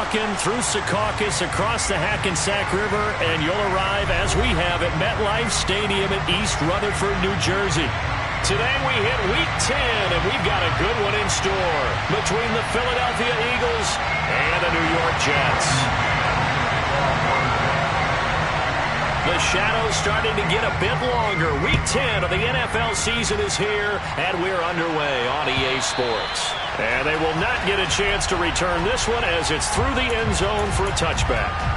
walking through Secaucus, across the Hackensack River, and you'll arrive, as we have, at MetLife Stadium in East Rutherford, New Jersey. Today we hit Week 10, and we've got a good one in store between the Philadelphia Eagles and the New York Jets. The shadow's starting to get a bit longer. Week 10 of the NFL season is here, and we're underway on EA Sports. And they will not get a chance to return this one as it's through the end zone for a touchback.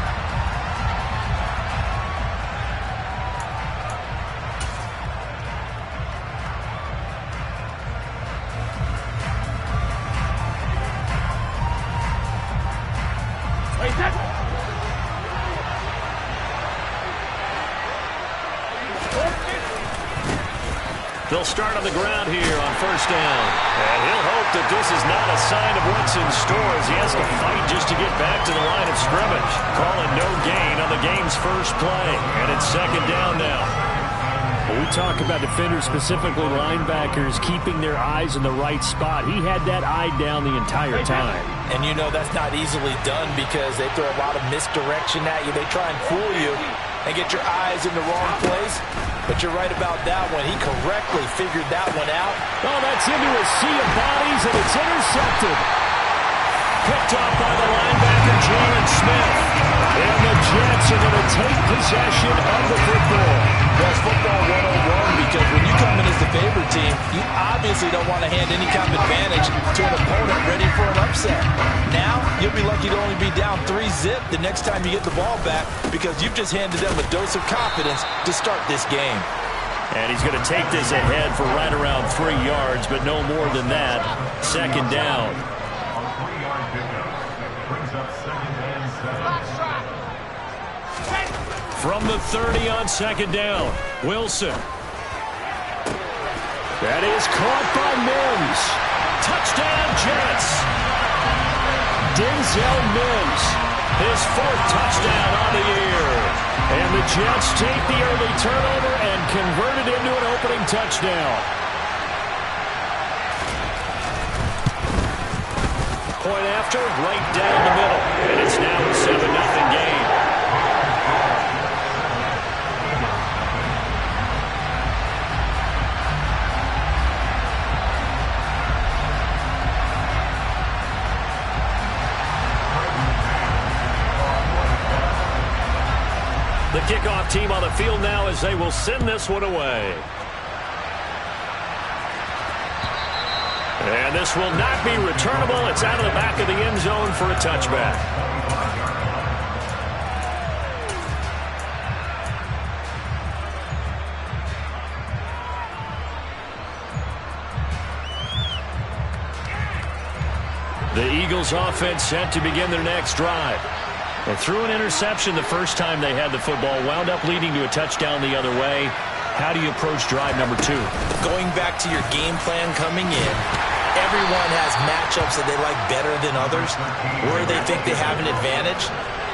They'll start on the ground here on first down. And he'll hope that this is not a sign of what's in store as he has to fight just to get back to the line of scrimmage. Calling no gain on the game's first play. And it's second down now. When we talk about defenders, specifically linebackers, keeping their eyes in the right spot, he had that eye down the entire time. And you know that's not easily done because they throw a lot of misdirection at you. They try and fool you and get your eyes in the wrong place. But you're right about that one. He correctly figured that one out. Oh, that's into a sea of bodies, and it's intercepted. Picked off by the linebacker, Jalen Smith. And the Jets are going to take possession of the football. That's football 101 because when you come in as the favorite team, you obviously don't want to hand any kind of advantage to an opponent ready for an upset. Now, you'll be lucky to only be down 3-zip the next time you get the ball back because you've just handed them a dose of confidence to start this game. And he's going to take this ahead for right around 3 yards, but no more than that. Second down. From the 30 on second down, Wilson. That is caught by Mims. Touchdown, Jets. Denzel Mims, his 4th touchdown on the year. And the Jets take the early turnover and convert it into an opening touchdown. Point after, right down the middle. And it's now a 7-0 game. The kickoff team on the field now as they will send this one away. And this will not be returnable. It's out of the back of the end zone for a touchback. The Eagles offense set to begin their next drive. And threw an interception the first time they had the football, wound up leading to a touchdown the other way. How do you approach drive number 2? Going back to your game plan coming in, everyone has matchups that they like better than others. Where they think they have an advantage,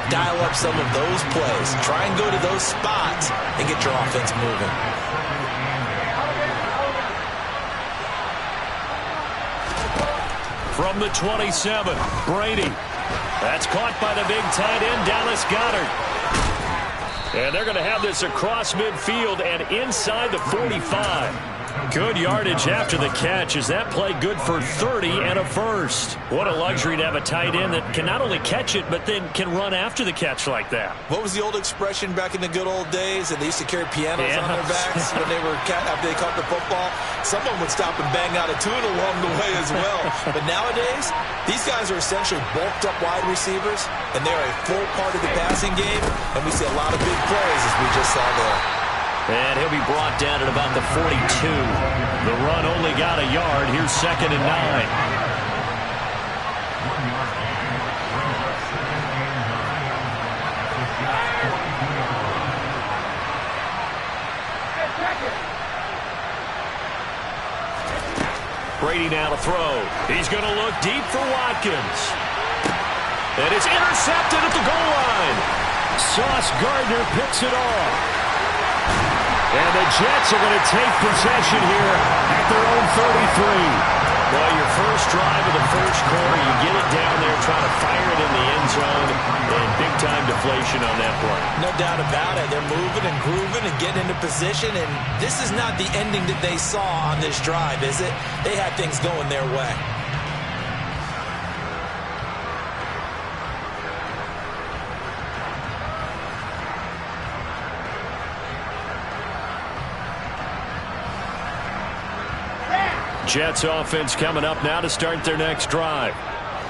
dial up some of those plays. Try and go to those spots and get your offense moving. From the 27, Brady. That's caught by the big tight end, Dallas Goedert. And they're going to have this across midfield and inside the 45. Good yardage after the catch. Is that play good for 30 and a first? What a luxury to have a tight end that can not only catch it, but then can run after the catch like that. What was the old expression back in the good old days? And they used to carry pianos on their backs when they were after they caught the football. Someone would stop and bang out a tune along the way as well. But nowadays, these guys are essentially bulked up wide receivers, and they're a full part of the passing game. And we see a lot of big plays as we just saw there. And he'll be brought down at about the 42. The run only got a yard. Here's 2nd and 9. Brady now to throw. He's going to look deep for Watkins. And it's intercepted at the goal line. Sauce Gardner picks it off. And the Jets are going to take possession here at their own 33. Well, your first drive of the first quarter, you get it down there, try to fire it in the end zone. deflation on that play. No doubt about it. They're moving and grooving and getting into position, and this is not the ending that they saw on this drive, is it? They had things going their way. Jets offense coming up now to start their next drive.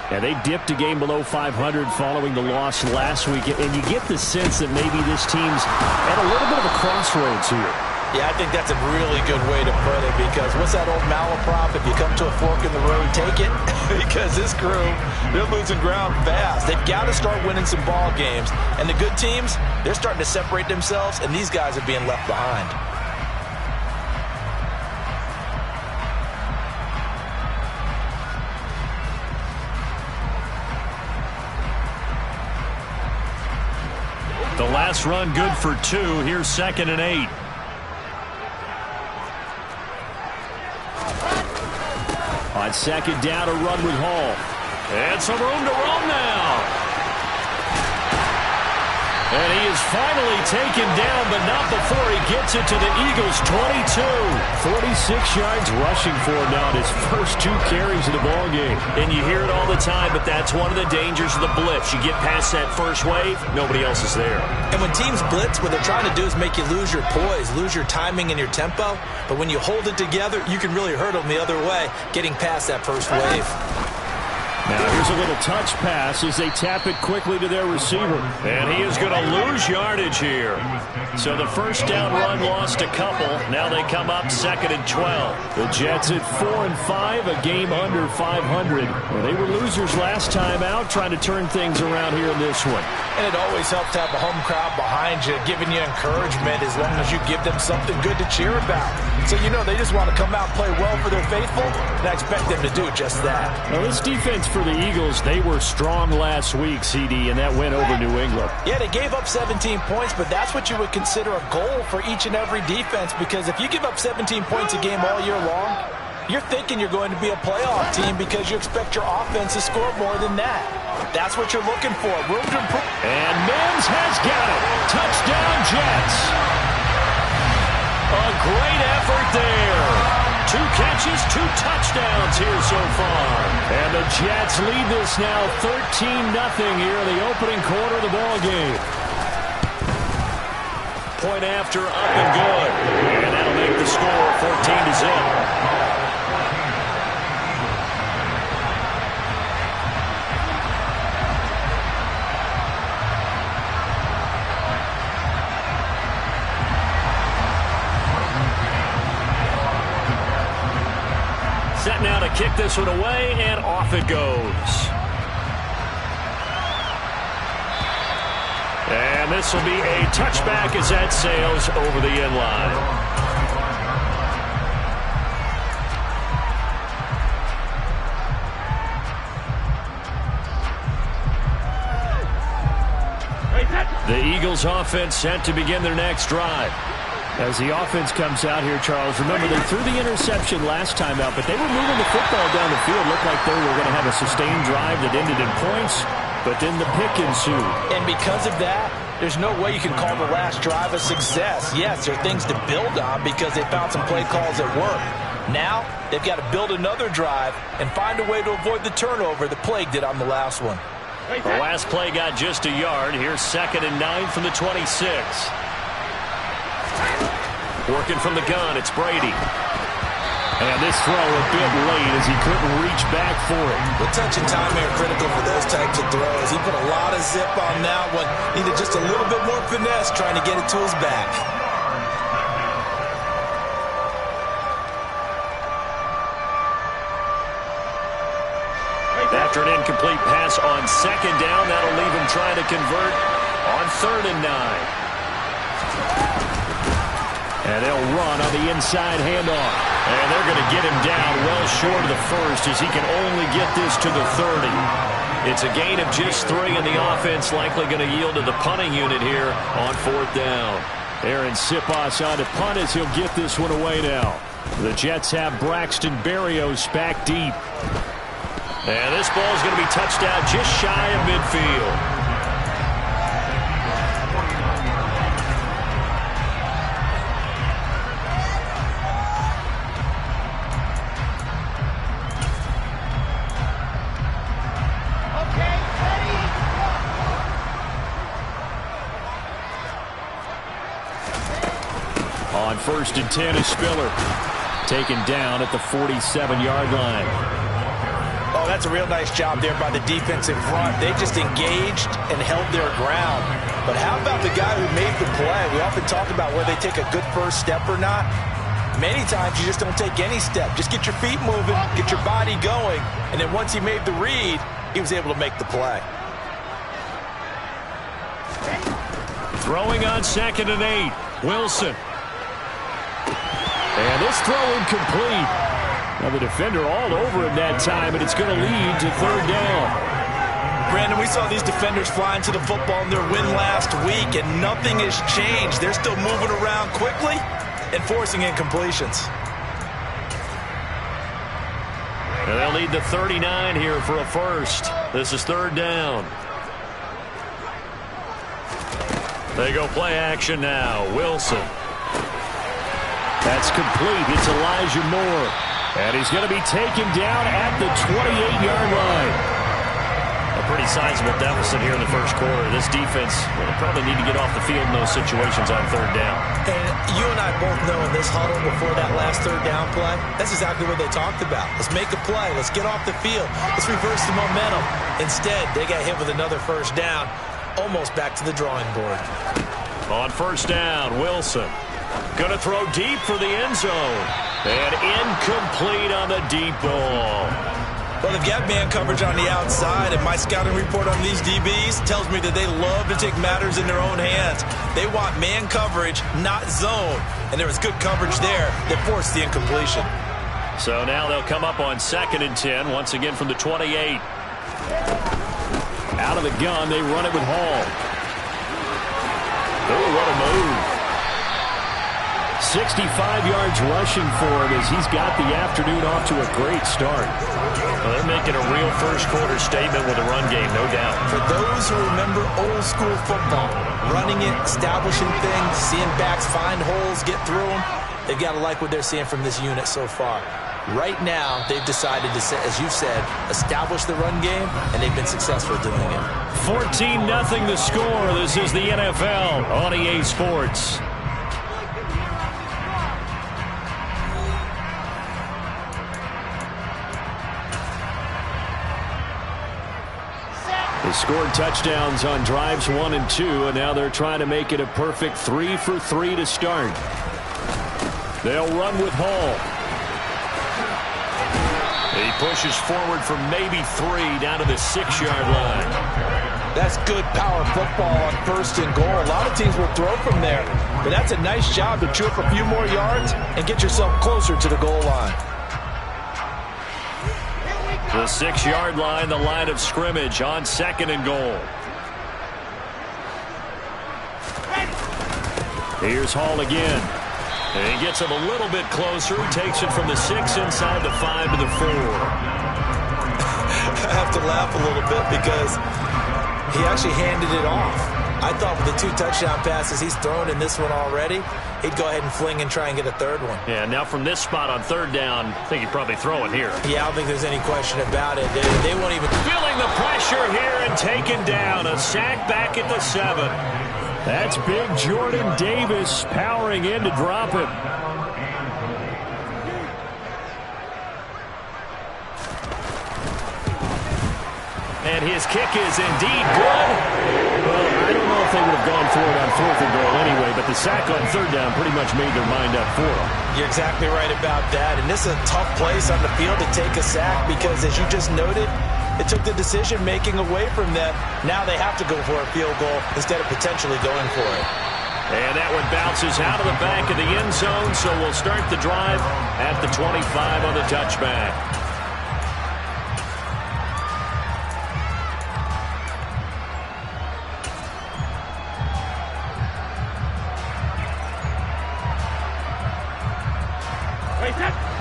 And they dipped a game below 500 following the loss last week. And you get the sense that maybe this team's at a little bit of a crossroads here. Yeah, I think that's a really good way to put it, because what's that old malaprop? If you come to a fork in the road, take it. Because this crew, they're losing ground fast. They've got to start winning some ball games. And the good teams, they're starting to separate themselves, and these guys are being left behind. The last run good for 2. Here's 2nd and 8. On 2nd down, a run with Hall. And some room to roam now. And he is finally taken down, but not before he gets it to the Eagles' 22. 46 yards rushing for him now in his first 2 carries of the ball game. And you hear it all the time, but that's one of the dangers of the blitz. You get past that first wave, nobody else is there. And when teams blitz, what they're trying to do is make you lose your poise, lose your timing and your tempo. But when you hold it together, you can really hurt them the other way, getting past that first wave. Now here's a little touch pass as they tap it quickly to their receiver. And he is going to lose yardage here. So the first down run lost a couple. Now they come up 2nd and 12. The Jets at 4 and 5, a game under 500. Well, they were losers last time out, trying to turn things around here in this one. And it always helps to have a home crowd behind you, giving you encouragement as long as you give them something good to cheer about. So you know they just want to come out and play well for their faithful, and I expect them to do just that. Now this defense for the Eagles, they were strong last week, CD, and that went over New England. Yeah, they gave up 17 points, but that's what you would consider a goal for each and every defense, because if you give up 17 points a game all year long, you're thinking you're going to be a playoff team because you expect your offense to score more than that. That's what you're looking for. Room to improve. And Mims has got it. Touchdown, Jets. A great effort there. 2 catches, 2 touchdowns here so far. And the Jets lead this now 13-0 here in the opening quarter of the ball game. Point after, up and good. And that'll make the score 14-0. Set now to kick this one away, and off it goes. And this will be a touchback as that sails over the end line. The Eagles offense set to begin their next drive. As the offense comes out here, Charles, remember they threw the interception last time out, but they were moving the football down the field. Looked like they were going to have a sustained drive that ended in points, but then the pick ensued. And because of that, there's no way you can call the last drive a success. Yes, there are things to build on because they found some play calls that work. Now, they've got to build another drive and find a way to avoid the turnover that plagued it on the last one. The last play got just a yard. Here's 2nd and 9 from the 26. Working from the gun, it's Brady. And this throw a bit late as he couldn't reach back for it. The touch and timing are critical for those types of throws. He put a lot of zip on that one. Needed just a little bit more finesse trying to get it to his back. After an incomplete pass on 2nd down, that'll leave him trying to convert on 3rd and 9. And they'll run on the inside handoff. And they're going to get him down well short of the first as he can only get this to the 30. It's a gain of just 3, and the offense likely going to yield to the punting unit here on 4th down. Aaron Siposs on to punt as he'll get this one away now. The Jets have Braxton Berrios back deep. And this ball is going to be touched out just shy of midfield. On 1st and 10 is Spiller. Taken down at the 47-yard line. Oh, that's a real nice job there by the defensive front. They just engaged and held their ground. But how about the guy who made the play? We often talk about whether they take a good first step or not. Many times you just don't take any step. Just get your feet moving, get your body going, and then once he made the read, he was able to make the play. Throwing on 2nd and 8. Wilson. And this throw incomplete. Now the defender all over him that time, and it's going to lead to 3rd down. Brandon, we saw these defenders flying to the football in their win last week, and nothing has changed. They're still moving around quickly and forcing incompletions. And they'll need the 39 here for a first. This is 3rd down. They go play action now. Wilson. That's complete. It's Elijah Moore. And he's going to be taken down at the 28-yard line. A pretty sizable deficit here in the first quarter. This defense will probably need to get off the field in those situations on 3rd down. And you and I both know in this huddle before that last 3rd down play, that's exactly what they talked about. Let's make a play. Let's get off the field. Let's reverse the momentum. Instead, they got hit with another 1st down, almost back to the drawing board. On 1st down, Wilson. Going to throw deep for the end zone. And incomplete on the deep ball. Well, they've got man coverage on the outside, and my scouting report on these DBs tells me that they love to take matters in their own hands. They want man coverage, not zone. And there was good coverage there that forced the incompletion. So now they'll come up on 2nd and 10, once again from the 28. Out of the gun, they run it with Hall. Oh, what a move. 65 yards rushing for him as he's got the afternoon off to a great start. Well, they're making a real first-quarter statement with a run game, no doubt. For those who remember old-school football, running it, establishing things, seeing backs find holes, get through them, they've got to like what they're seeing from this unit so far. Right now, they've decided to, as you said, establish the run game, and they've been successful doing it. 14-0 the score. This is the NFL on EA Sports. They scored touchdowns on drives 1 and 2, and now they're trying to make it a perfect 3 for 3 to start. They'll run with Hall. He pushes forward for maybe 3 down to the 6-yard line. That's good power football on 1st and goal. A lot of teams will throw from there, but that's a nice job to chew up a few more yards and get yourself closer to the goal line. The 6-yard line, the line of scrimmage on 2nd and goal. Here's Hall again. And he gets him a little bit closer. He takes it from the 6 inside the 5 to the 4. I have to laugh a little bit because he actually handed it off. I thought with the 2 touchdown passes he's thrown in this one already, he'd go ahead and fling and try and get a 3rd one. Yeah, now from this spot on 3rd down, I think he'd probably throw it here. Yeah, I don't think there's any question about it. They won't even... Feeling the pressure here and taken down. A sack back at the 7. That's big Jordan Davis powering in to drop it. And his kick is indeed good. Well, I don't know if they would have gone for it on 4th and goal anyway, but the sack on 3rd down pretty much made their mind up for them. You're exactly right about that. And this is a tough place on the field to take a sack because, as you just noted, it took the decision-making away from them. Now they have to go for a field goal instead of potentially going for it. And that one bounces out of the back of the end zone, so we'll start the drive at the 25 on the touchback.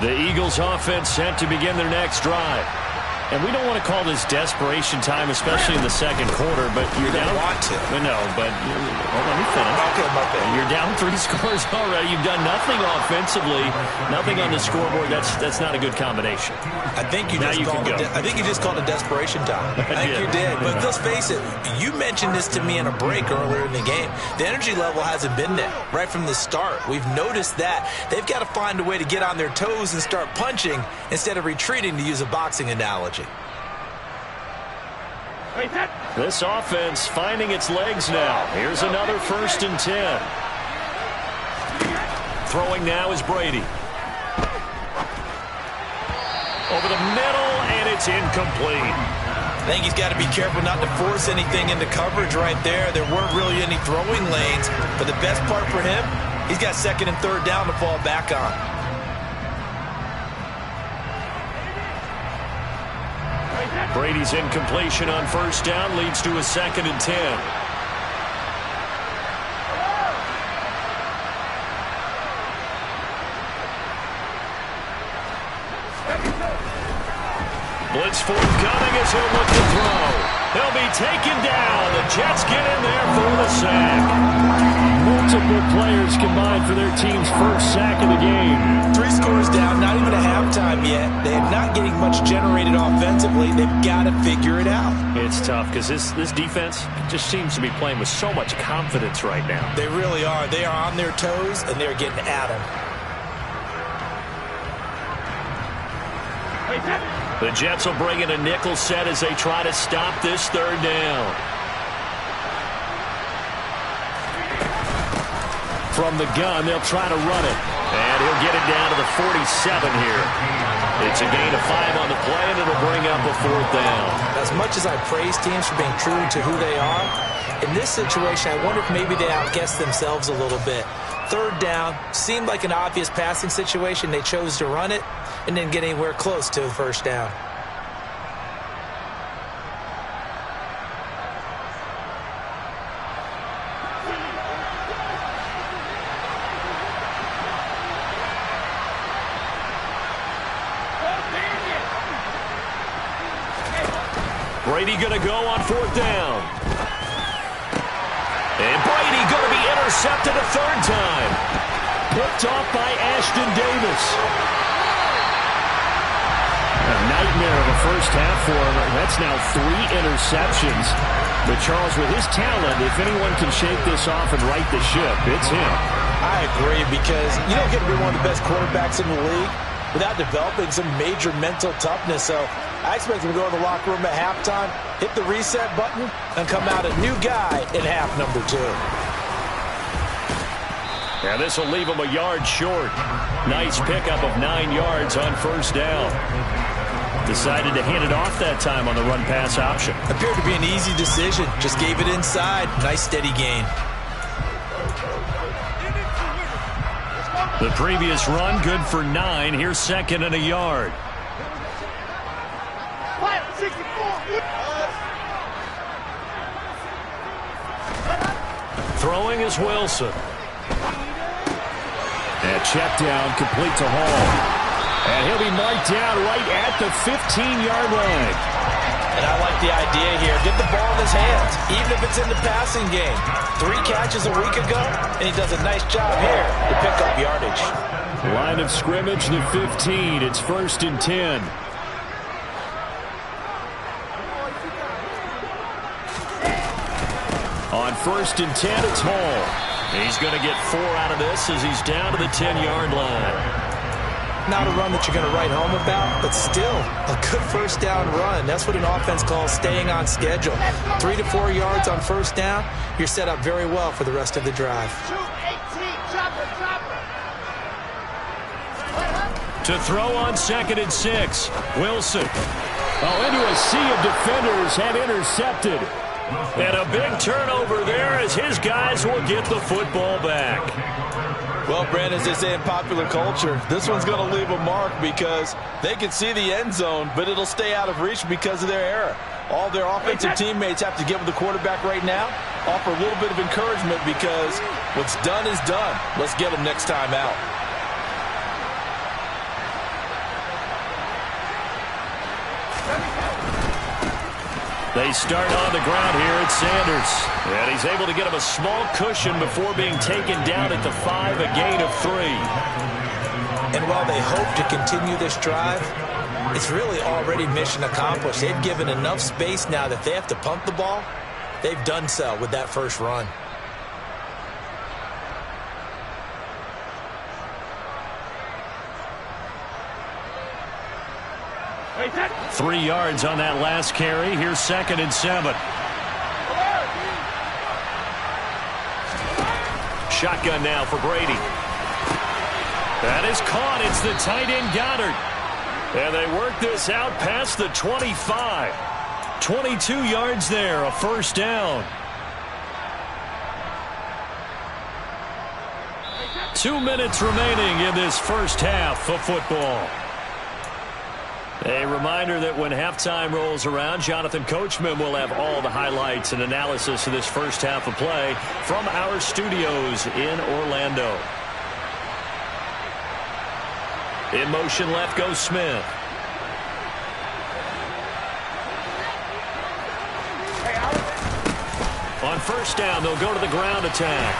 The Eagles offense set to begin their next drive. And we don't want to call this desperation time, especially in the second quarter, but you're down. Want to. No, but let me finish. Okay, my bad. You're down 3 scores already. You've done nothing offensively, nothing on the scoreboard. That's not a good combination. I think you just called it desperation time. I think you did. But let's face it, you mentioned this to me in a break earlier in the game. The energy level hasn't been there right from the start. We've noticed that. They've got to find a way to get on their toes and start punching instead of retreating, to use a boxing analogy. This offense finding its legs now. Here's another 1st and 10. Throwing now is Brady. Over the middle, and it's incomplete. I think he's got to be careful not to force anything into coverage right there. There weren't really any throwing lanes, but the best part for him, he's got 2nd and 3rd down to fall back on. Brady's incompletion on 1st down leads to a 2nd and 10. Blitz forthcoming as he'll look to throw. He'll be taken down. The Jets get in there for the sack. Multiple players combined for their team's 1st sack of the game. 3 scores down, not even a halftime yet. They are not getting much generated offensively. They've got to figure it out. It's tough because this defense just seems to be playing with so much confidence right now. They really are. They are on their toes, and they're getting at them. The Jets will bring in a nickel set as they try to stop this 3rd down. From the gun, they'll try to run it. And he'll get it down to the 47 here. It's a gain of 5 on the play, and it'll bring up a 4th down. As much as I praise teams for being true to who they are, in this situation, I wonder if maybe they outguessed themselves a little bit. 3rd down, seemed like an obvious passing situation. They chose to run it and didn't get anywhere close to the 1st down. Brady going to go on 4th down. And Brady going to be intercepted a 3rd time. Picked off by Ashton Davis. A nightmare of a 1st half for him. That's now 3 interceptions. But Charles, with his talent, if anyone can shake this off and right the ship, it's him. I agree, because you don't get to be one of the best quarterbacks in the league without developing some major mental toughness. So I expect him to go to the locker room at halftime, hit the reset button, and come out a new guy in half number 2. And this will leave him a yard short. Nice pickup of 9 yards on 1st down. Decided to hand it off that time on the run-pass option. Appeared to be an easy decision. Just gave it inside. Nice steady gain. The previous run, good for 9. Here's 2nd and a yard. Throwing is Wilson. And check down, complete to Hall. And he'll be marked down right at the 15-yard line. And I like the idea here. Get the ball in his hands, even if it's in the passing game. 3 catches a week ago, and he does a nice job here to pick up yardage. Line of scrimmage, the 15. It's 1st and 10. On 1st and 10, it's Hall. He's going to get 4 out of this as he's down to the 10-yard line. Not a run that you're going to write home about, but still a good 1st down run. That's what an offense calls staying on schedule. 3 to 4 yards on 1st down, you're set up very well for the rest of the drive. To throw on 2nd and 6, Wilson. Into a sea of defenders, had intercepted. And a big turnover there as his guys will get the football back. Well, Brandon, as they say in popular culture, this one's going to leave a mark because they can see the end zone, but it'll stay out of reach because of their error. All their offensive teammates have to give the quarterback right now, offer a little bit of encouragement because what's done is done. Let's get them next time out. They start on the ground here at Sanders. And he's able to get him a small cushion before being taken down at the 5, a gain of 3. And while they hope to continue this drive, it's really already mission accomplished. They've given enough space now that they have to punt the ball. They've done so with that first run. Wait, 3 yards on that last carry. Here's 2nd and 7. Shotgun now for Brady. That is caught. It's the tight end Goddard. And they work this out past the 25. 22 yards there, a first down. 2 minutes remaining in this first half of football. A reminder that when halftime rolls around, Jonathan Coachman will have all the highlights and analysis of this first half of play from our studios in Orlando. In motion left goes Smith. On first down, they'll go to the ground attack.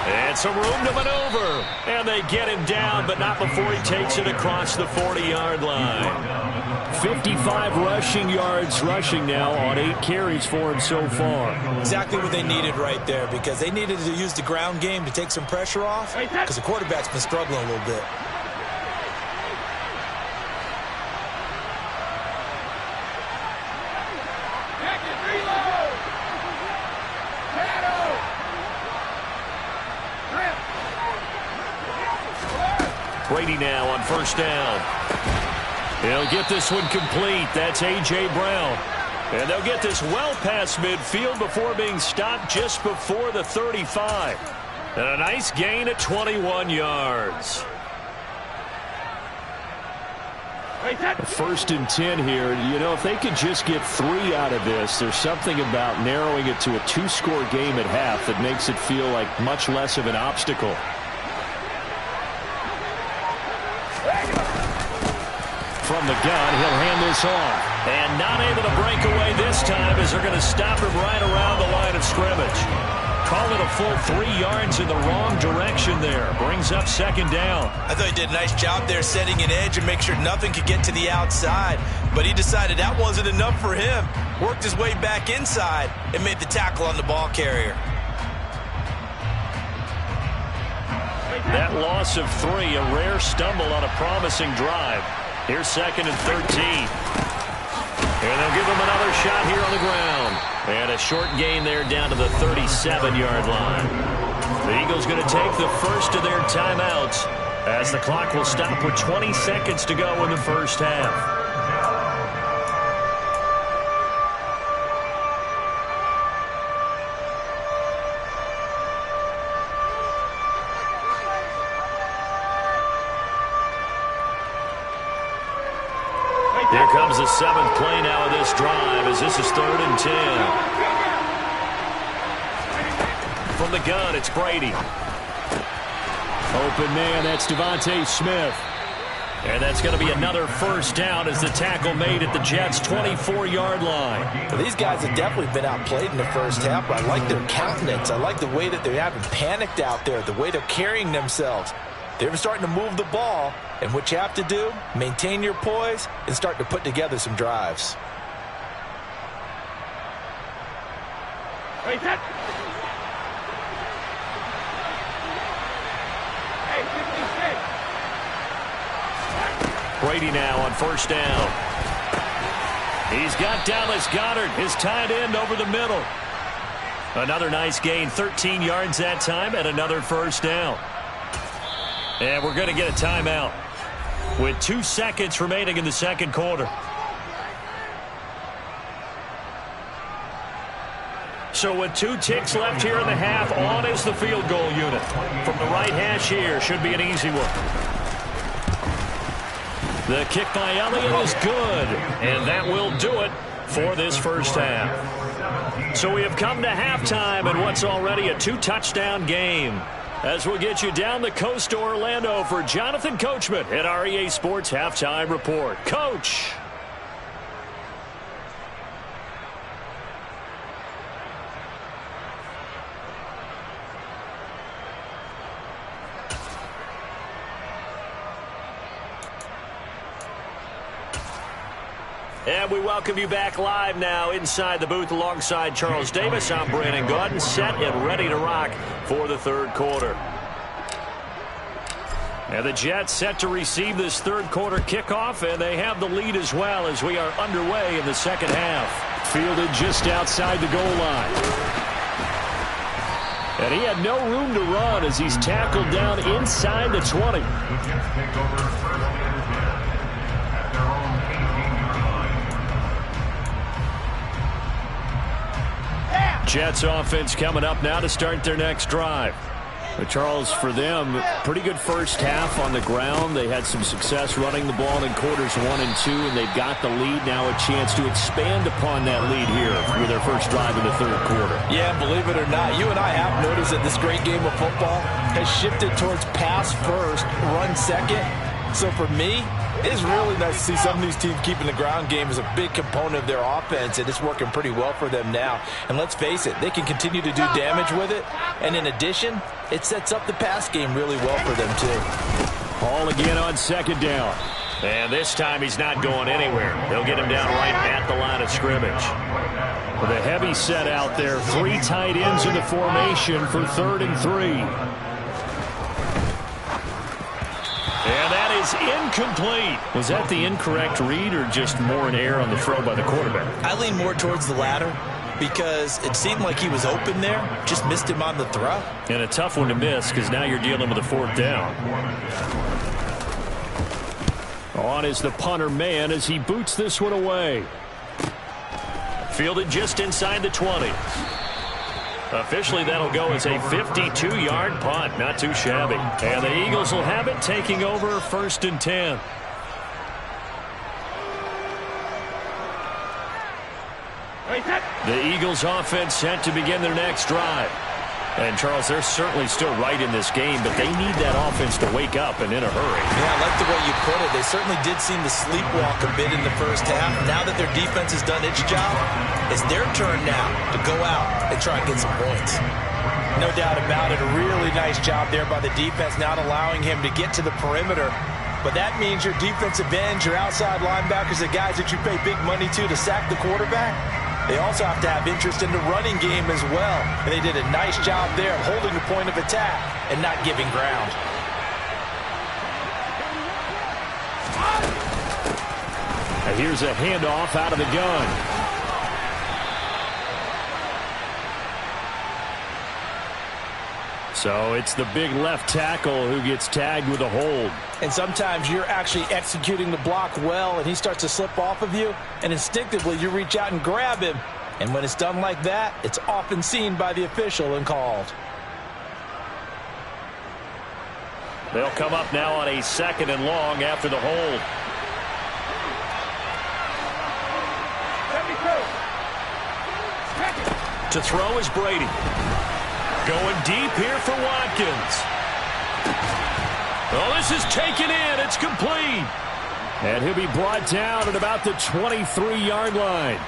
And some room to maneuver. And they get him down, but not before he takes it across the 40-yard line. 55 rushing yards rushing now on 8 carries for him so far. Exactly what they needed right there, because they needed to use the ground game to take some pressure off, because the quarterback's been struggling a little bit. Brady now on first down. He'll get this one complete. That's A.J. Brown. And they'll get this well past midfield before being stopped just before the 35. And a nice gain of 21 yards. First and 10 here. You know, if they could just get 3 out of this, there's something about narrowing it to a 2-score game at half that makes it feel like much less of an obstacle. From the gun, he'll hand this off. And not able to break away this time as they're going to stop him right around the line of scrimmage. Call it a full 3 yards in the wrong direction there. Brings up second down. I thought he did a nice job there setting an edge and make sure nothing could get to the outside. But he decided that wasn't enough for him. Worked his way back inside and made the tackle on the ball carrier. That loss of 3, a rare stumble on a promising drive. Here's 2nd and 13. And they'll give him another shot here on the ground. And a short gain there down to the 37-yard line. The Eagles going to take the first of their timeouts as the clock will stop with 20 seconds to go in the first half. Here comes the 7th play now of this drive as this is 3rd and 10. From the gun, it's Brady. Open man, that's Devontae Smith. And that's going to be another first down as the tackle made at the Jets' 24-yard line. Well, these guys have definitely been outplayed in the first half, but I like their countenance. I like the way that they haven't panicked out there, the way they're carrying themselves. They're starting to move the ball, and what you have to do, maintain your poise and start to put together some drives. Brady now on first down. He's got Dallas Goedert, his tight end, over the middle. Another nice gain, 13 yards that time, and another first down. And we're going to get a timeout with 2 seconds remaining in the second quarter. So with 2 ticks left here in the half, on is the field goal unit. From the right hash here, should be an easy one. The kick by Elliott is good, and that will do it for this first half. So we have come to halftime in what's already a 2-touchdown game. As we'll get you down the coast to Orlando for Jonathan Coachman at our EA Sports Halftime Report. Coach. And we welcome you back live now inside the booth alongside Charles Davis. I'm Brandon Gaudin, set and ready to rock for the third quarter. And the Jets set to receive this third quarter kickoff, and they have the lead as well as we are underway in the second half. Fielded just outside the goal line. And he had no room to run as he's tackled down inside the 20. Jets offense coming up now to start their next drive. But Charles, for them, pretty good first half on the ground. They had some success running the ball in quarters 1 and 2, and they've got the lead now, a chance to expand upon that lead here with their first drive in the third quarter. Yeah, believe it or not, you and I have noticed that this great game of football has shifted towards pass first, run second. So for me, it's really nice to see some of these teams keeping the ground game as a big component of their offense, and it's working pretty well for them now. And let's face it, they can continue to do damage with it. And in addition, it sets up the pass game really well for them, too. Ball again on second down. And this time he's not going anywhere. They'll get him down right at the line of scrimmage. With a heavy set out there, 3 tight ends in the formation for 3rd and 3. And that is incomplete. Was that the incorrect read or just more in air on the throw by the quarterback? I lean more towards the latter because it seemed like he was open there, just missed him on the throw. And a tough one to miss because now you're dealing with a 4th down. On is the punter man as he boots this one away. Fielded just inside the 20. Officially, that'll go as a 52-yard punt. Not too shabby. And the Eagles will have it, taking over 1st and 10. The Eagles offense set to begin their next drive. And, Charles, they're certainly still right in this game, but they need that offense to wake up and in a hurry. Yeah, I like the way you put it. They certainly did seem to sleepwalk a bit in the first half. Now that their defense has done its job, it's their turn now to go out and try and get some points. No doubt about it. A really nice job there by the defense, not allowing him to get to the perimeter. But that means your defensive ends, your outside linebackers, the guys that you pay big money to sack the quarterback, they also have to have interest in the running game as well. And they did a nice job there of holding the point of attack and not giving ground. And here's a handoff out of the gun. So it's the big left tackle who gets tagged with a hold. And sometimes you're actually executing the block well, and he starts to slip off of you, and instinctively you reach out and grab him. And when it's done like that, it's often seen by the official and called. They'll come up now on a 2nd and long after the hold. To throw is Brady. Going deep here for Watkins. Oh, this is taken in. It's complete. And he'll be brought down at about the 23-yard line.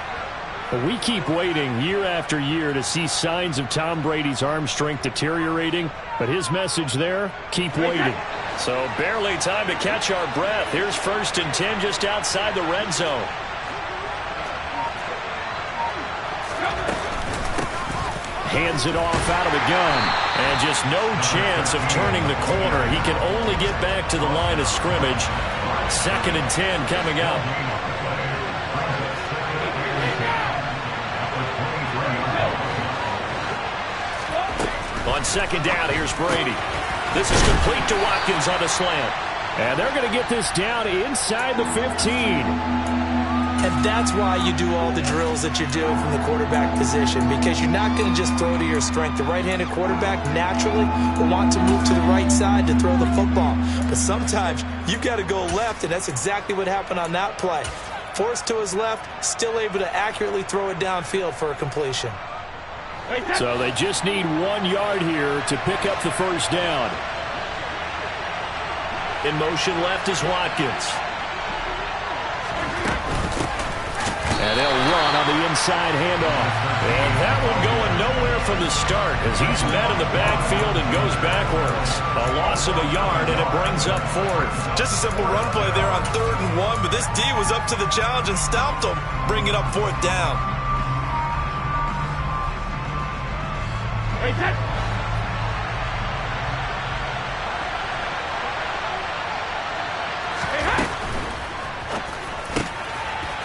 But we keep waiting year after year to see signs of Tom Brady's arm strength deteriorating. But his message there, keep waiting. So barely time to catch our breath. Here's 1st and 10 just outside the red zone. Hands it off out of the gun. And just no chance of turning the corner. He can only get back to the line of scrimmage. 2nd and 10 coming up. On 2nd down, here's Brady. This is complete to Watkins on a slant. And they're going to get this down inside the 15. And that's why you do all the drills that you do from the quarterback position, because you're not going to just throw to your strength. The right-handed quarterback naturally will want to move to the right side to throw the football. But sometimes you've got to go left, and that's exactly what happened on that play. Forced to his left, still able to accurately throw it downfield for a completion. So they just need 1 yard here to pick up the first down. In motion left is Watkins. And they'll run on the inside handoff. And that one going nowhere from the start as he's met in the backfield and goes backwards. A loss of a yard, and it brings up fourth. Just a simple run play there on 3rd and 1, but this D was up to the challenge and stopped him, bringing up 4th down.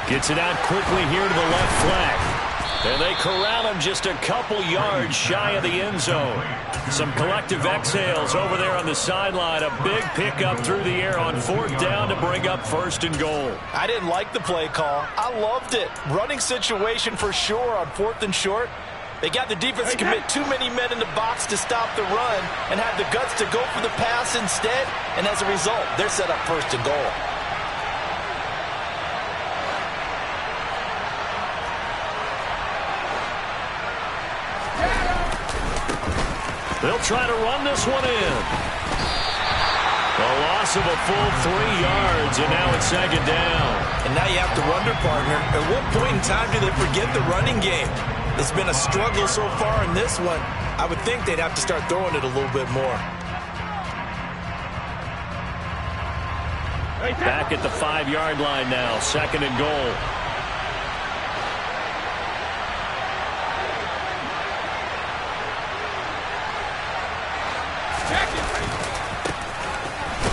Gets it out quickly here to the left flank. And they corral him just a couple yards shy of the end zone. Some collective exhales over there on the sideline. A big pickup through the air on 4th down to bring up 1st and goal. I didn't like the play call. I loved it. Running situation for sure on 4th and short. They got the defense to commit too many men in the box to stop the run and had the guts to go for the pass instead. And as a result, they're set up 1st and goal. They'll try to run this one in. A loss of a full 3 yards, and now it's 2nd down. And now you have to wonder, partner, at what point in time do they forget the running game? It's been a struggle so far in this one. I would think they'd have to start throwing it a little bit more. Back at the 5-yard line now, 2nd and goal.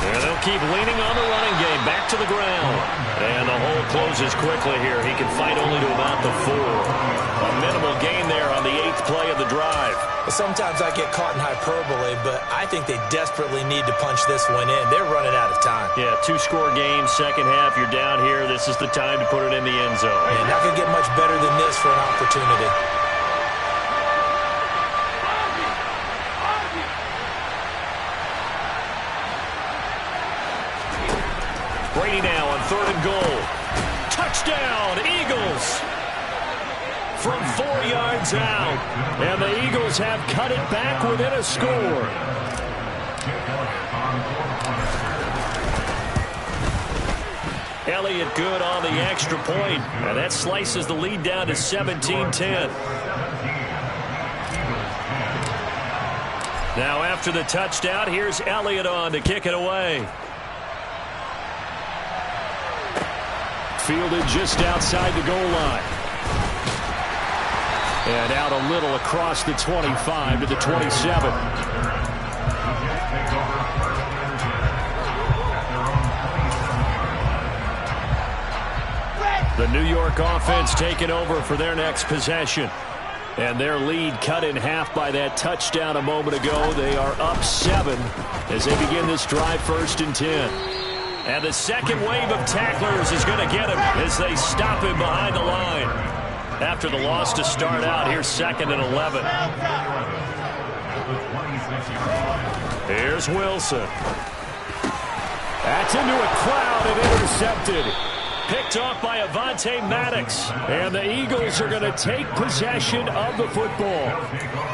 And they'll keep leaning on the running game. Back to the ground. And the hole closes quickly here. He can fight only to about the 4. A minimal gain there on the 8th play of the drive. Sometimes I get caught in hyperbole, but I think they desperately need to punch this one in. They're running out of time. Yeah, 2-score game, second half. You're down here. This is the time to put it in the end zone. And not going to get much better than this for an opportunity. Brady now on 3rd and goal. Touchdown, Eagles! From 4 yards out. And the Eagles have cut it back within a score. Elliott good on the extra point. And that slices the lead down to 17-10. Now after the touchdown, here's Elliott on to kick it away. Fielded just outside the goal line. And out a little across the 25 to the 27. The New York offense taking over for their next possession. And their lead cut in half by that touchdown a moment ago. They are up 7 as they begin this drive 1st and 10. And the second wave of tacklers is going to get him as they stop him behind the line. After the loss to start out, here's 2nd and 11. Here's Wilson. That's into a crowd and intercepted. Picked off by Avonte Maddox. And the Eagles are going to take possession of the football.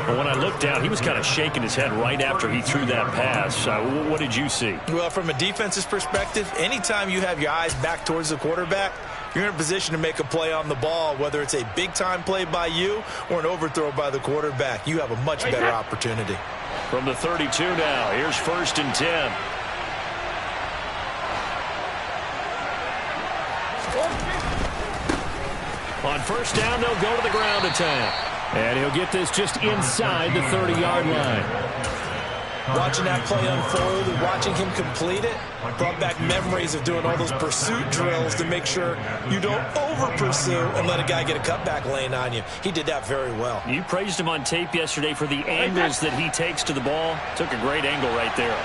But when I looked down, he was kind of shaking his head right after he threw that pass. What did you see? Well, from a defense's perspective, anytime you have your eyes back towards the quarterback, you're in a position to make a play on the ball, whether it's a big-time play by you or an overthrow by the quarterback. You have a much better opportunity. From the 32 now, here's 1st and 10. On 1st down, they'll go to the ground attack. And he'll get this just inside the 30-yard line. Watching that play unfold and watching him complete it brought back memories of doing all those pursuit drills to make sure you don't over-pursue and let a guy get a cutback lane on you. He did that very well. You praised him on tape yesterday for the angles that he takes to the ball. Took a great angle right there.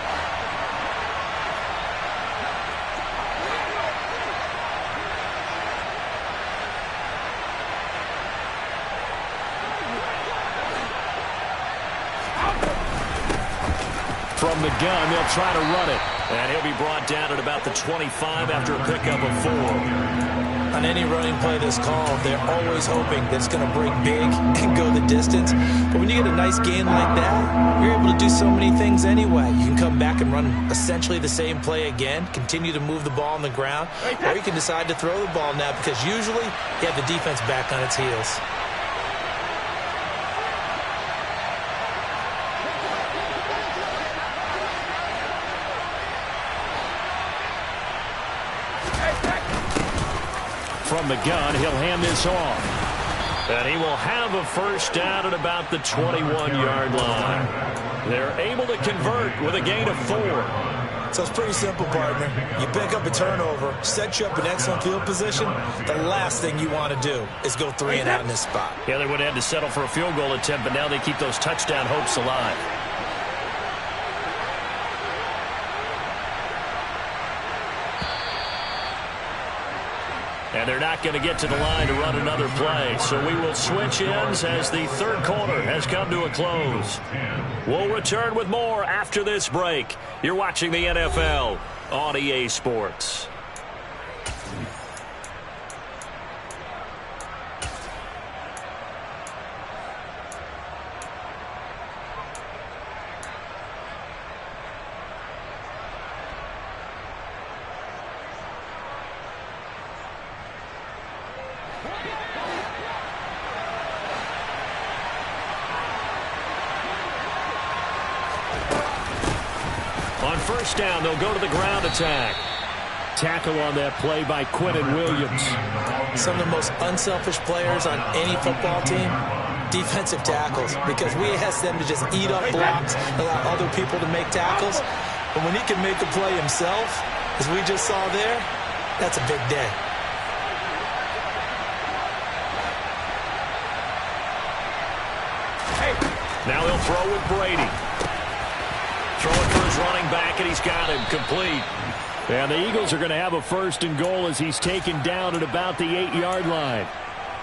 From the gun, they'll try to run it. And he'll be brought down at about the 25 after a pickup of 4. On any running play that's called, they're always hoping that it's going to break big and go the distance. But when you get a nice gain like that, you're able to do so many things anyway. You can come back and run essentially the same play again, continue to move the ball on the ground, or you can decide to throw the ball now because usually you have the defense back on its heels. from the gun. He'll hand this off. And he will have a first down at about the 21-yard line. They're able to convert with a gain of 4. So it's pretty simple, partner. You pick up a turnover, set you up in excellent field position. The last thing you want to do is go 3 and out in this spot. Yeah, they would have had to settle for a field goal attempt, but now they keep those touchdown hopes alive. And they're not going to get to the line to run another play. So we will switch ends as the third quarter has come to a close. We'll return with more after this break. You're watching the NFL on EA Sports. On first down, they'll go to the ground attack. Tackle on that play by Quinnen Williams. Some of the most unselfish players on any football team, defensive tackles, because we ask them to just eat up blocks, allow other people to make tackles. But when he can make a play himself, as we just saw there, that's a big day. Now he'll throw with Brady. Throwing for his running back, and he's got him complete. And the Eagles are going to have a first and goal as he's taken down at about the 8-yard line.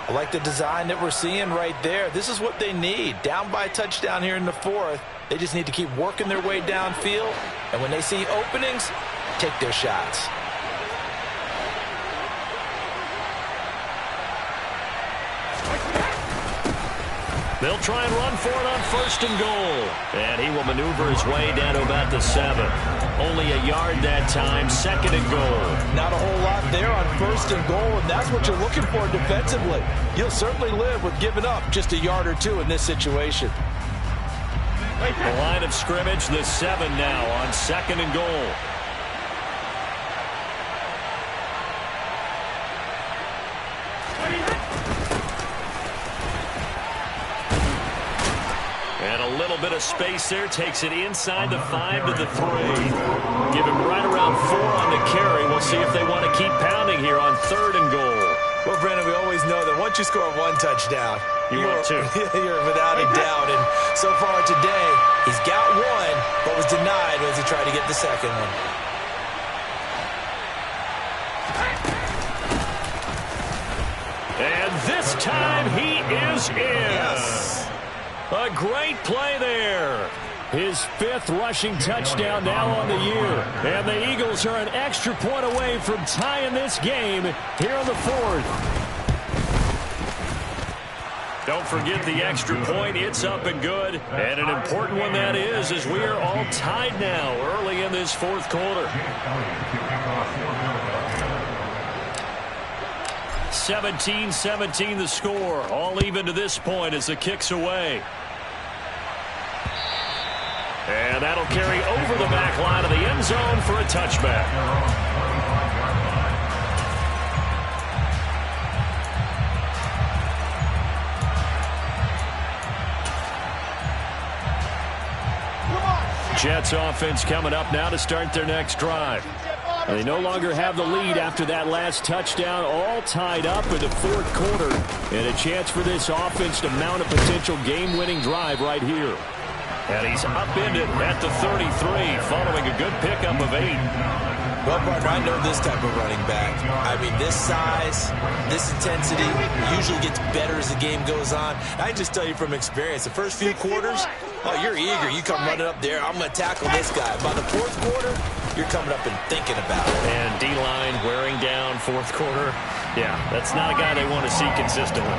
I like the design that we're seeing right there. This is what they need. Down by a touchdown here in the 4th. They just need to keep working their way downfield. And when they see openings, take their shots. They'll try and run for it on first and goal. And he will maneuver his way down to about the 7. Only a yard that time, second and goal. Not a whole lot there on first and goal, and that's what you're looking for defensively. You'll certainly live with giving up just a yard or 2 in this situation. The line of scrimmage, the 7 now on second and goal. And a little bit of space there. Takes it inside the 5 to the 3. Give him right around 4 on the carry. We'll see if they want to keep pounding here on third and goal. Well, Brandon, we always know that once you score 1 touchdown, you're without a doubt. And so far today, he's got 1, but was denied as he tried to get the second one. And this time he is in. Yes. A great play there. His 5th rushing touchdown now on the year. And the Eagles are an extra point away from tying this game here in the 4th. Don't forget the extra point. It's up and good. And an important one that is, as we are all tied now early in this 4th quarter. 17-17 the score. All even to this point as the kick's away. And that'll carry over the back line of the end zone for a touchback. Jets offense coming up now to start their next drive. They no longer have the lead after that last touchdown, all tied up in the 4th quarter. And a chance for this offense to mount a potential game-winning drive right here. And he's upended at the 33 following a good pickup of 8. Well, partner, I know this type of running back. I mean, this size, this intensity usually gets better as the game goes on. I can just tell you from experience, the first few quarters, oh, you're eager. You come running up there, I'm going to tackle this guy. By the 4th quarter, you're coming up and thinking about it. And D-line wearing down 4th quarter. Yeah, that's not a guy they want to see consistently.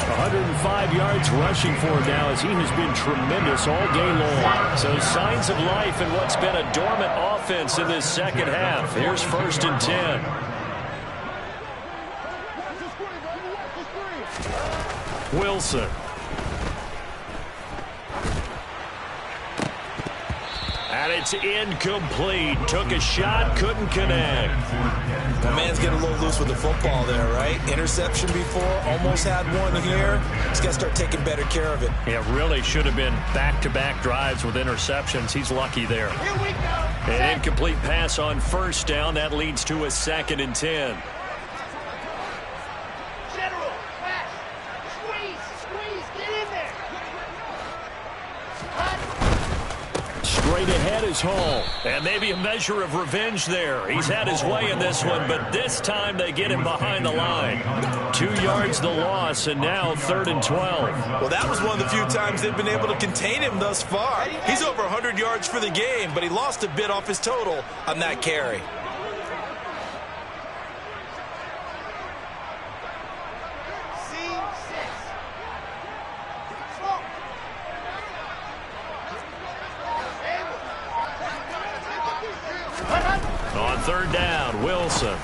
105 yards rushing for him now as he has been tremendous all game long. So signs of life in what's been a dormant offense in this second half. Here's 1st and 10. Wilson. And it's incomplete. Took a shot, couldn't connect. The man's getting a little loose with the football there, right? Interception before, almost had one here. He's got to start taking better care of it. It really should have been back-to-back drives with interceptions. He's lucky there. Here we go. An incomplete pass on first down. That leads to a 2nd and 10. General, pass. Squeeze, get in there. Straight ahead is Hall. And maybe a measure of revenge there. He's had his way in this one, but this time they get him behind the line. 2 yards the loss, and now 3rd and 12. Well, that was one of the few times they've been able to contain him thus far. He's over 100 yards for the game, but he lost a bit off his total on that carry. On 3rd down, Wilson.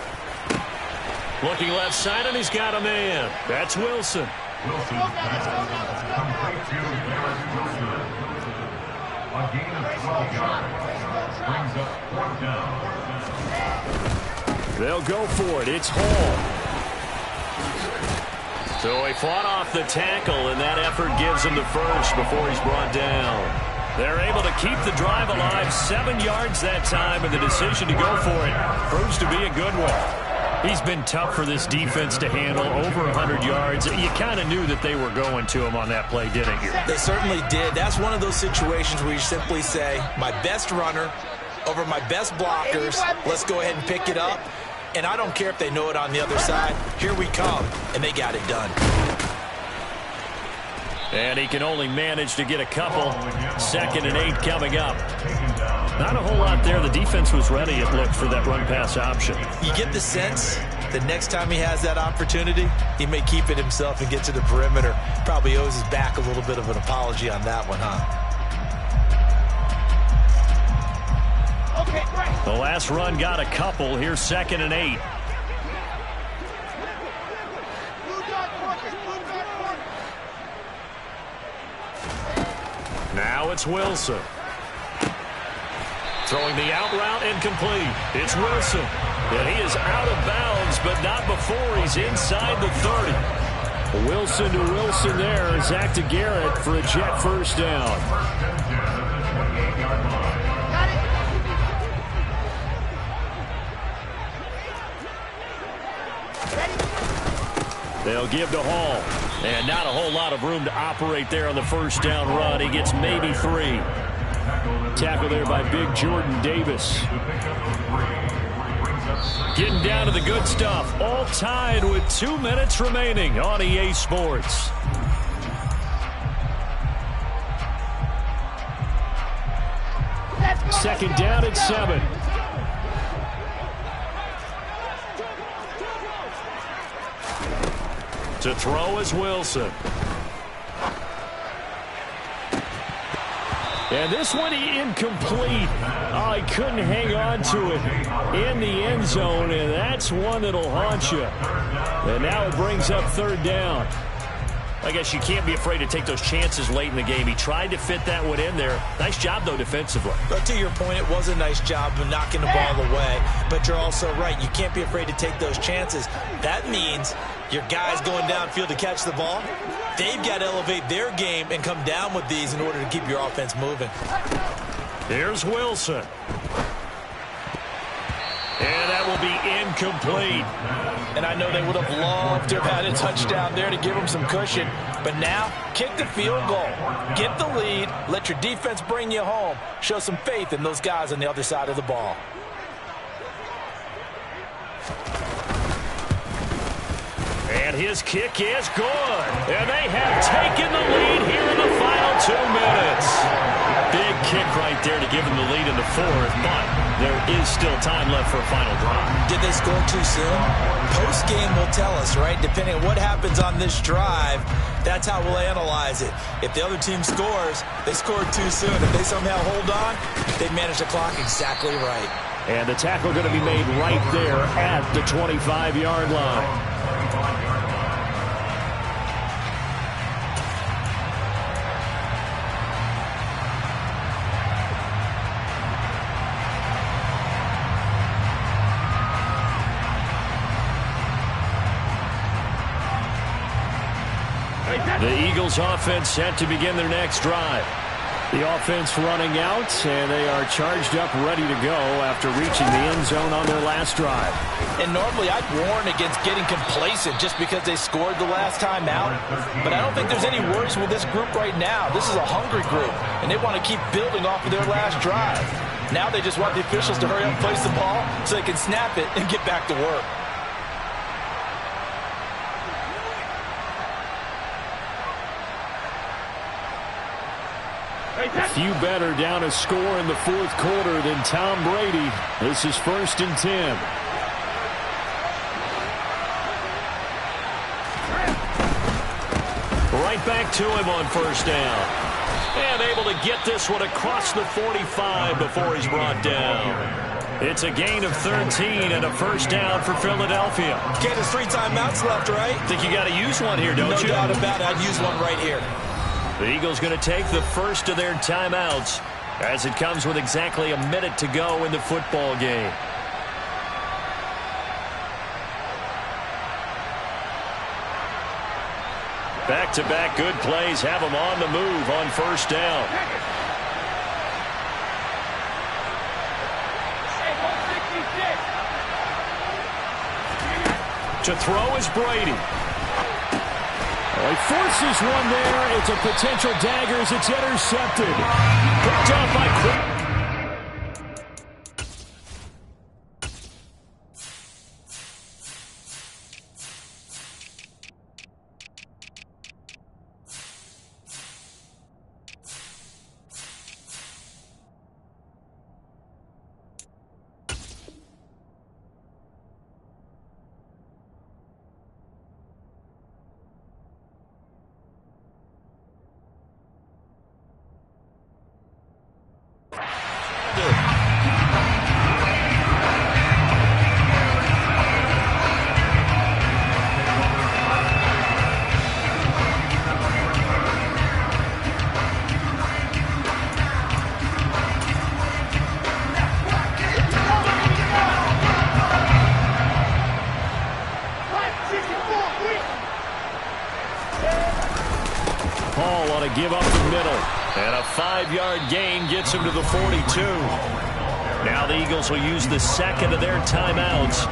Looking left side, and he's got a man. That's Wilson. Let's go now. A gain of 12 yards. Brings up 4th down. They'll go for it. It's Hall. So he fought off the tackle, and that effort gives him the first before he's brought down. They're able to keep the drive alive. 7 yards that time, and the decision to go for it proves to be a good one. He's been tough for this defense to handle, over 100 yards. You kind of knew that they were going to him on that play, didn't you? They certainly did. That's one of those situations where you simply say, my best runner over my best blockers. Let's go ahead and pick it up. And I don't care if they know it on the other side. Here we come, and they got it done. And he can only manage to get a couple. 2nd and 8 coming up. Not a whole lot there. The defense was ready, it looked, for that run-pass option. You get the sense that next time he has that opportunity, he may keep it himself and get to the perimeter. Probably owes his back a little bit of an apology on that one, huh? Okay, great. The last run got a couple. Here's 2nd and 8. Now it's Wilson. Throwing the out route incomplete. It's Wilson. And he is out of bounds, but not before he's inside the 30. Wilson to Wilson there. Zach to Garrett for a Jet first down. They'll give to Hall. And not a whole lot of room to operate there on the first down run. He gets maybe 3. Tackle there by big Jordan Davis. Getting down to the good stuff. All tied with 2 minutes remaining on EA Sports. Second down at 7. To throw is Wilson. And this one incomplete. Oh, he couldn't hang on to it in the end zone, and that's one that'll haunt you. And now it brings up 3rd down. I guess you can't be afraid to take those chances late in the game. He tried to fit that one in there. Nice job, though, defensively. But to your point, it was a nice job of knocking the ball away. But you're also right. You can't be afraid to take those chances. That means your guys going downfield to catch the ball, they've got to elevate their game and come down with these in order to keep your offense moving. Here's Wilson. And that will be incomplete. And I know they would have loved to have had a touchdown there to give them some cushion. But now, kick the field goal. Get the lead. Let your defense bring you home. Show some faith in those guys on the other side of the ball. And his kick is good. And they have taken the lead here in the final 2 minutes. Big kick right there to give them the lead in the 4th, but there is still time left for a final drive. Did they score too soon? Post-game will tell us, right? Depending on what happens on this drive, that's how we'll analyze it. If the other team scores, they scored too soon. If they somehow hold on, they manage the clock exactly right. And the tackle going to be made right there at the 25-yard line. The Eagles offense set to begin their next drive. The offense running out, and they are charged up, ready to go after reaching the end zone on their last drive. And normally I'd warn against getting complacent just because they scored the last time out. But I don't think there's any worries with this group right now. This is a hungry group, and they want to keep building off of their last drive. Now they just want the officials to hurry up and place the ball so they can snap it and get back to work. Few better down a score in the fourth quarter than Tom Brady. This is 1st and 10. Right back to him on 1st down. And able to get this one across the 45 before he's brought down. It's a gain of 13 and a 1st down for Philadelphia. Okay, there's 3 timeouts left, right? Think you got to use one here, don't you? No doubt about it. I'd use one right here. The Eagles going to take the first of their timeouts as it comes with exactly a minute to go in the football game. Back-to-back good plays have them on the move on 1st down. To throw is Brady. Well, he forces one there. It's a potential dagger as it's intercepted. Picked up by Quick. Hall on a give up the middle. And a 5-yard gain gets him to the 42. Now the Eagles will use the second of their timeouts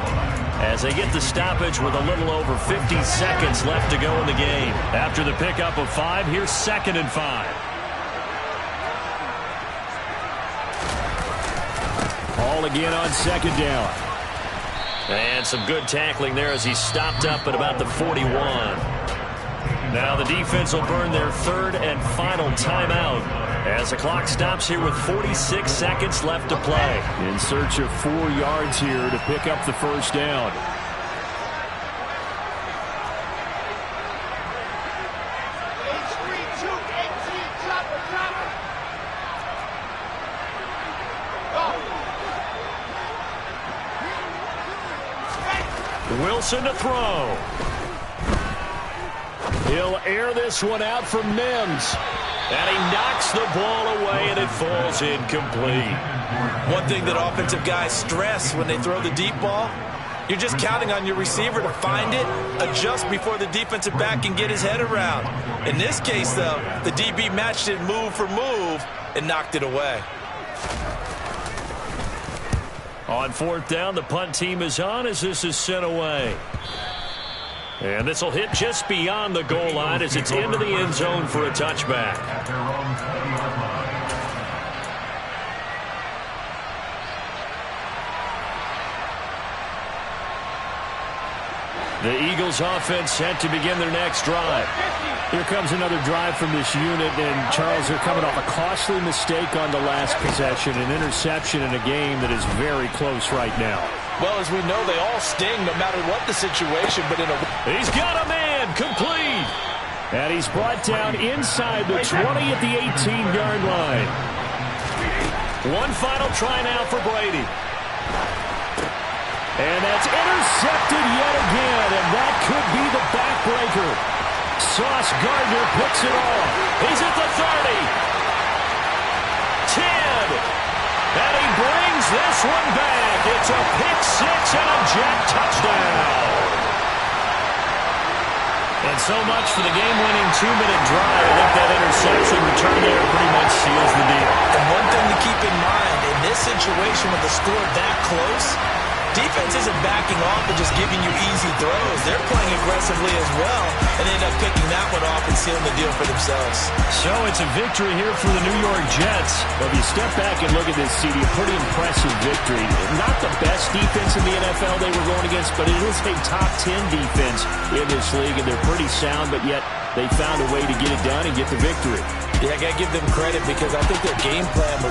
as they get the stoppage with a little over 50 seconds left to go in the game. After the pickup of 5, here's 2nd and 5. Hall again on 2nd down. And some good tackling there as he stopped up at about the 41. Now the defense will burn their 3rd and final timeout as the clock stops here with 46 seconds left to play. In search of 4 yards here to pick up the 1st down. Wilson to throw. He'll air this one out for Mims. And he knocks the ball away, and it falls incomplete. One thing that offensive guys stress when they throw the deep ball, you're just counting on your receiver to find it, adjust before the defensive back can get his head around. In this case, though, the DB matched it move for move and knocked it away. On 4th down, the punt team is on as this is sent away. And this will hit just beyond the goal line as it's into the end zone for a touchback. The Eagles offense set to begin their next drive. Here comes another drive from this unit, and Charles, they're coming off a costly mistake on the last possession, an interception in a game that is very close right now. Well, as we know, they all sting no matter what the situation, but he's got a man, complete. And he's brought down inside the 20 at the 18-yard line. One final try now for Brady. And that's intercepted yet again, and that could be the backbreaker. Sauce Gardner picks it off. He's at the 30. 10. And he brings this one back. It's a pick 6 and a jet touchdown. And so much for the game-winning 2-minute drive. I think that interception return there pretty much seals the deal. And one thing to keep in mind, in this situation with the score that close, defense isn't backing off and just giving you easy throws. They're playing aggressively as well and end up picking that one off and sealing the deal for themselves. So it's a victory here for the New York Jets. But if you step back and look at this, CD, a pretty impressive victory. Not the best defense in the NFL they were going against, but it is a top 10 defense in this league, and they're pretty sound, but yet they found a way to get it done and get the victory. Yeah, I got to give them credit because I think their game plan was